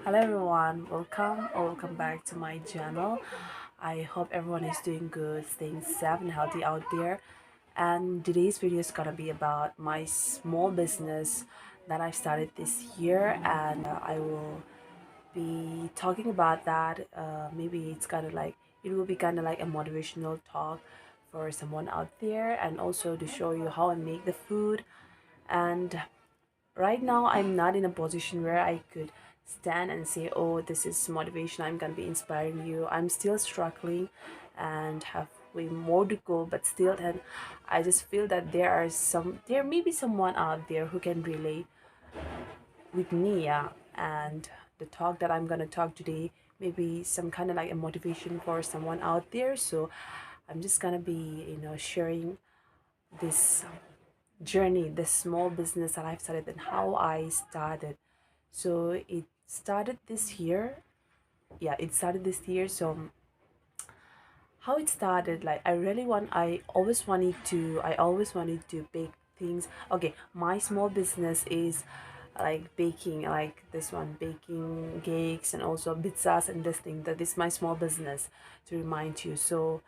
Hello everyone, welcome back to my channel. I hope everyone is doing good, staying safe and healthy out there. And today's video is gonna be about my small business that I started this year, and I will be talking about that. Maybe it will be kind of like a motivational talk for someone out there, and also to show you how I make the food. And right now I'm not in a position where I could stand and say, oh, this is motivation, I'm gonna be inspiring you. I'm still struggling and have way more to go, but still, and I just feel that there may be someone out there who can relate with me. Yeah. And the talk that I'm gonna talk today, maybe some kind of like a motivation for someone out there. So I'm just gonna be sharing this journey, this small business that I've started and how I started. So it started this year. Yeah, it started this year. So how it started, like I always wanted to bake things. Okay, my small business is like baking, like this one, baking cakes and also pizzas and this thing. That is my small business, to remind you. So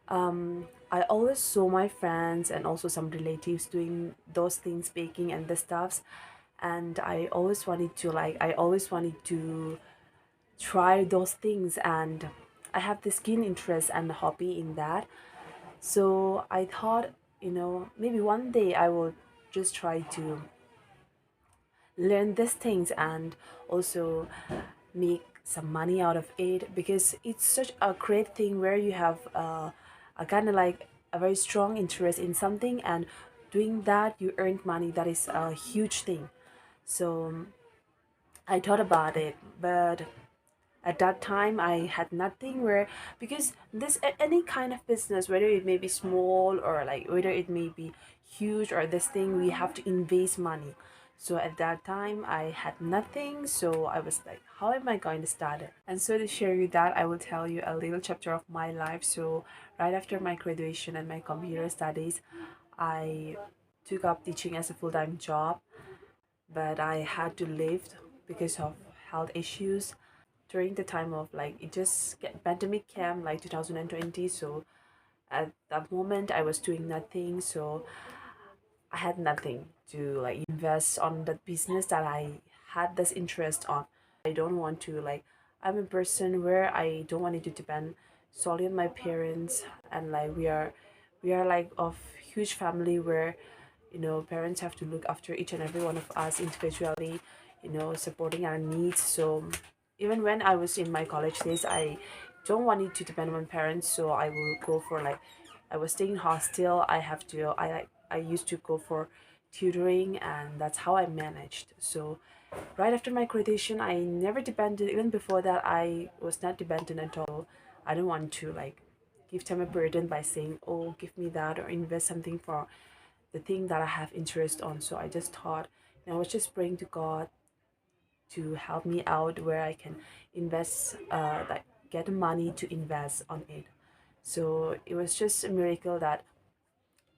I always saw my friends and also some relatives doing those things, baking and the stuffs, and I always wanted to try those things, and I have this keen interest and hobby in that. So I thought, maybe one day I will just try to learn these things and also make some money out of it, because it's such a great thing where you have a kind of like a very strong interest in something, and doing that you earn money. That is a huge thing. So I thought about it, but at that time I had nothing where, because any kind of business, whether it may be small or like whether it may be huge or this thing, we have to invest money. So at that time I had nothing, so I was like, how am I going to start it? And so to share you that, I will tell you a little chapter of my life. So right after my graduation and my computer studies, I took up teaching as a full-time job, but I had to leave because of health issues during the time of like it just get pandemic came like 2020. So at that moment I was doing nothing, so I had nothing to like invest on the business that I had this interest on. I don't want to like, I'm a person where I don't want it to depend solely on my parents, and like we are like of huge family where parents have to look after each and every one of us individually, supporting our needs. So even when I was in my college days, I don't want it to depend on parents, so I will go for like, I was staying hostel. I used to go for tutoring, and that's how I managed. So right after my graduation, I never depended. Even before that, I was not dependent at all. I don't want to like give them a burden by saying, oh, give me that or invest something for the thing that I have interest on. So I just thought, I was just praying to God to help me out where I can invest, like get money to invest on it. So it was just a miracle that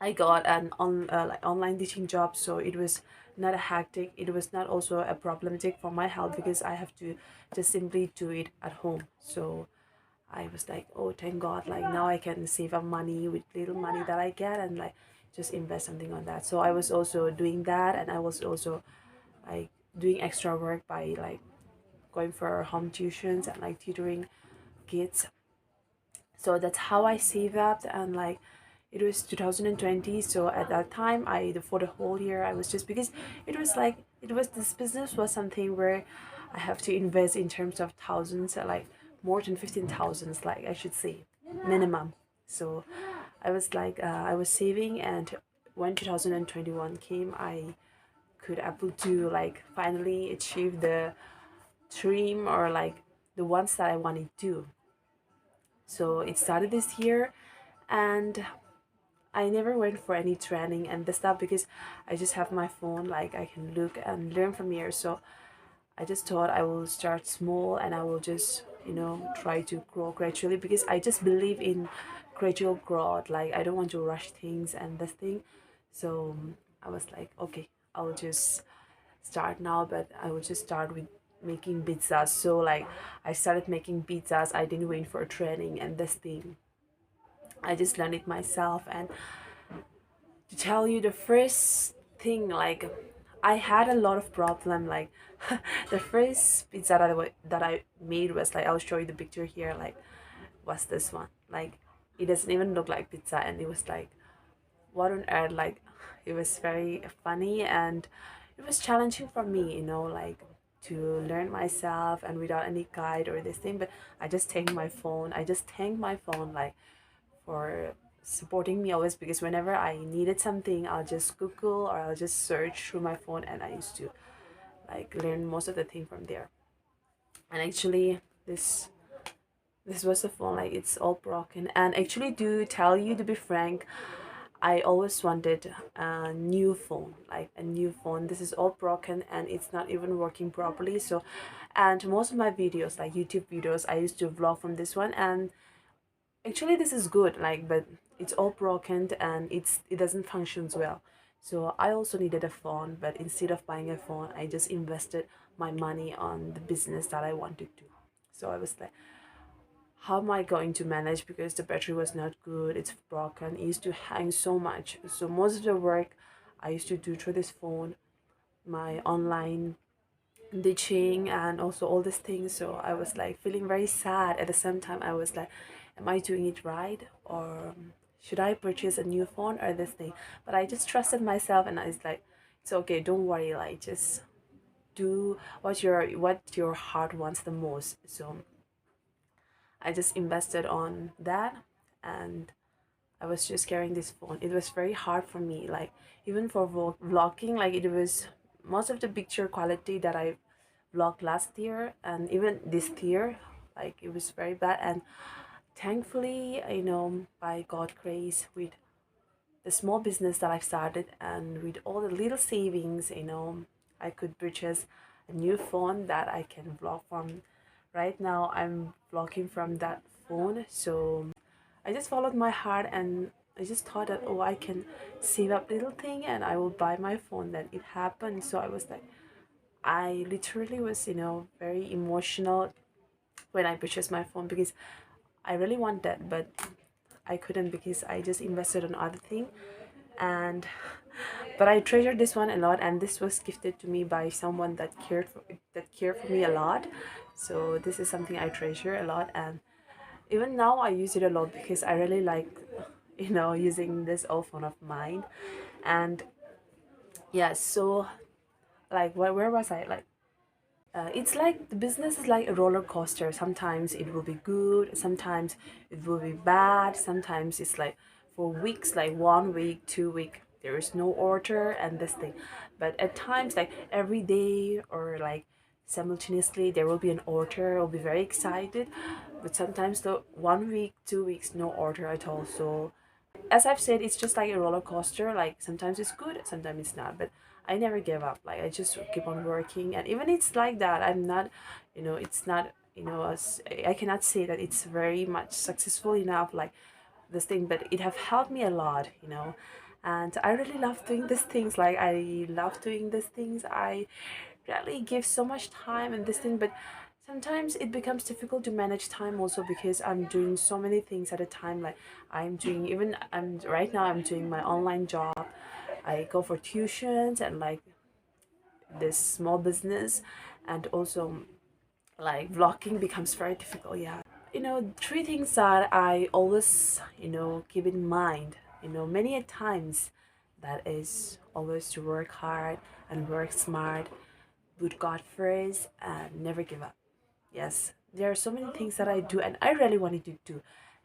I got an online teaching job. So it was not a hectic. It was not also a problematic for my health, because I have to just simply do it at home. So I was like, oh, thank God! Like now I can save up money with little money that I get, and like just invest something on that. So I was also doing that, and I was also like doing extra work by like going for home tuitions and like tutoring kids. So that's how I saved up. And like it was 2020, so at that time I for the whole year I was just, because it was this business was something where I have to invest in terms of thousands, like more than 15,000, like I should say, minimum. So I was like, I was saving, and when 2021 came, I could able to like finally achieve the dream, or like the ones that I wanted to. So it started this year, and I never went for any training and the stuff, because I just have my phone, like I can look and learn from here. So I just thought I will start small, and I will just, try to grow gradually, because I just believe in gradual growth. Like I don't want to rush things and this thing. So I was like, okay, I'll just start now, but I will just start with making pizzas. So like I started making pizzas. I didn't wait for training and this thing. I just learned it myself. And to tell you the first thing, like I had a lot of problem. Like the first pizza that I made was like, I'll show you the picture here. Like, what's this one? Like, it doesn't even look like pizza, and it was like, what on earth? Like, it was very funny, and it was challenging for me, like to learn myself and without any guide or this thing. But I just thank my phone. I just thank my phone, like, for supporting me always, because whenever I needed something, I'll just Google or I'll just search through my phone, and I used to like learn most of the thing from there. And actually, this was a phone, like it's all broken. And actually, to tell you, to be frank, I always wanted a new phone, like a new phone. This is all broken and it's not even working properly. So, and most of my videos, like YouTube videos, I used to vlog from this one. And actually this is good, like, but it's all broken and it doesn't functions well. So I also needed a phone, but instead of buying a phone, I just invested my money on the business that I wanted to. So I was like, how am I going to manage, because the battery was not good, it's broken, it used to hang so much. So most of the work I used to do through this phone, my online ditching and also all these things. So I was like feeling very sad. At the same time, I was like, am I doing it right, or should I purchase a new phone or this thing? But I just trusted myself, and I was like, it's okay, don't worry, like just do what your heart wants the most. So I just invested on that, and I was just carrying this phone. It was very hard for me, like even for vlogging. Like it was most of the picture quality that I vlogged last year and even this year, like it was very bad. And thankfully, by God grace, with the small business that I've started and with all the little savings, I could purchase a new phone that I can vlog from. Right now, I'm vlogging from that phone. So I just followed my heart, and I just thought that, oh, I can save up little thing and I will buy my phone. Then it happened. So I was like, I literally was, very emotional when I purchased my phone, because I really want that, but I couldn't because I just invested on other thing. And but I treasure this one a lot, and this was gifted to me by someone that cared for me a lot. So this is something I treasure a lot, and even now I use it a lot because I really like using this old phone of mine. And yeah, so like where was I, like it's like the business is like a roller coaster. Sometimes it will be good, sometimes it will be bad, sometimes it's like for weeks, like 1 week, 2 week, there is no order and this thing. But at times, like every day or like simultaneously, there will be an order. I'll be very excited. But sometimes the 1 week, 2 weeks, no order at all. So as I've said, it's just like a roller coaster. Like sometimes it's good, sometimes it's not. But I never give up. Like I just keep on working, and even it's like that. I'm not, it's not, I cannot say that it's very much successful enough, like this thing, but it have helped me a lot. And I really love doing these things. Like I love doing these things. I really give so much time and this thing, but sometimes it becomes difficult to manage time also, because I'm doing so many things at a time. Like I'm right now I'm doing my online job. I go for tuitions and like this small business, and also like vlogging becomes very difficult. Yeah, three things that I always keep in mind, many a times, that is always to work hard and work smart, put God first, and never give up. Yes, there are so many things that I do and I really wanted to do,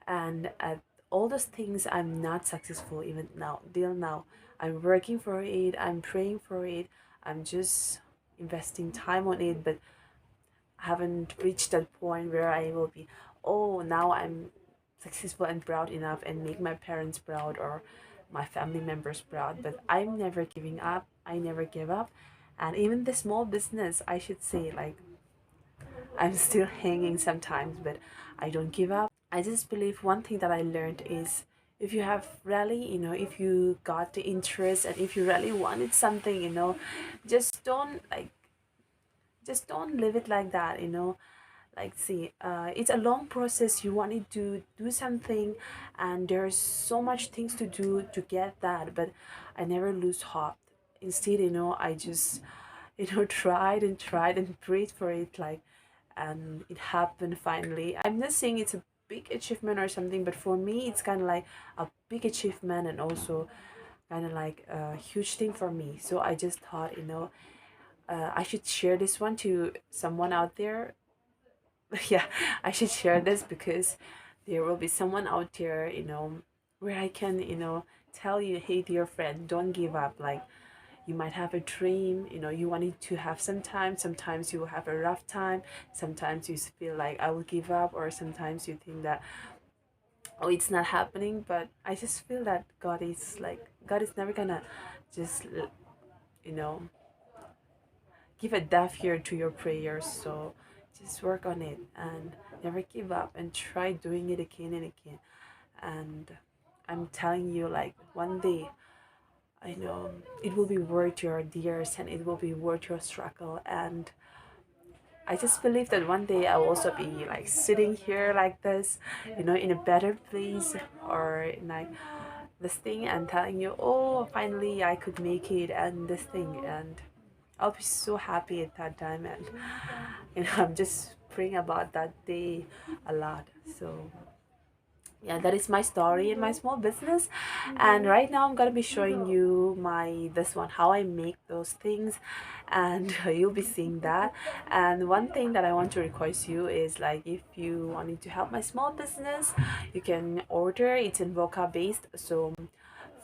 and at all those things I'm not successful even now. Till now, I'm working for it, I'm praying for it, I'm just investing time on it, but I haven't reached that point where I will be, oh, now I'm successful and proud enough and make my parents proud or my family members proud. But I'm never giving up. I never give up. And even the small business, I should say, like I'm still hanging sometimes, but I don't give up. I just believe one thing that I learned is, if you have really, if you got the interest and if you really wanted something, just don't like just don't live it like that, like, see, it's a long process. You wanted to do something, and there's so much things to do to get that, but I never lose hope. Instead, I just tried and tried and prayed for it, like, and it happened finally. I'm not saying it's a big achievement or something, but for me it's kind of like a big achievement, and also kind of like a huge thing for me. So I just thought, I should share this one to someone out there. Yeah, I should share this because there will be someone out there, where I can, tell you, hey, dear friend, don't give up. Like, you might have a dream, you wanted to have some time. Sometimes you will have a rough time. Sometimes you feel like I will give up, or sometimes you think that, oh, it's not happening. But I just feel that God is never gonna just, you know, give a deaf ear to your prayers. So just work on it and never give up and try doing it again and again. And I'm telling you, like, one day, I know it will be worth your tears and it will be worth your struggle. And I just believe that one day I will also be like sitting here like this, in a better place, or in like this thing, and telling you, oh, finally I could make it, and this thing. And I'll be so happy at that time. And I'm just praying about that day a lot. So yeah, that is my story in my small business. And right now I'm gonna be showing you my this one, how I make those things, and you'll be seeing that. And one thing that I want to request you is, like, if you wanted to help my small business, you can order. It's in Wokha based. So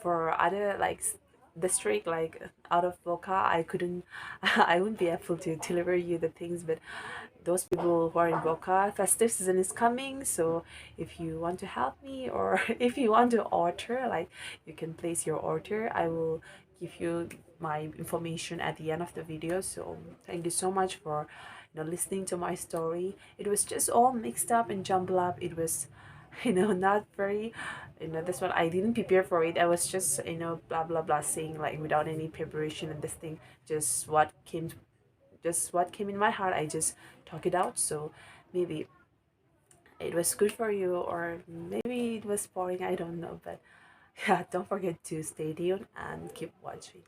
for other, like, district, like out of Wokha, I couldn't I wouldn't be able to deliver you the things. But those people who are in Wokha, festive season is coming. So if you want to help me, or if you want to order, like, you can place your order. I will give you my information at the end of the video. So thank you so much for, listening to my story. It was just all mixed up and jumbled up. It was not very, this one I didn't prepare for it. I was just, blah blah blah, saying, like, without any preparation, and this thing, just what came in my heart. I just talk it out. So maybe it was good for you, or maybe it was boring, I don't know. But yeah, don't forget to stay tuned and keep watching.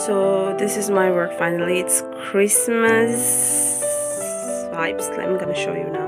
So this is my work finally. It's Christmas vibes. I'm gonna show you now.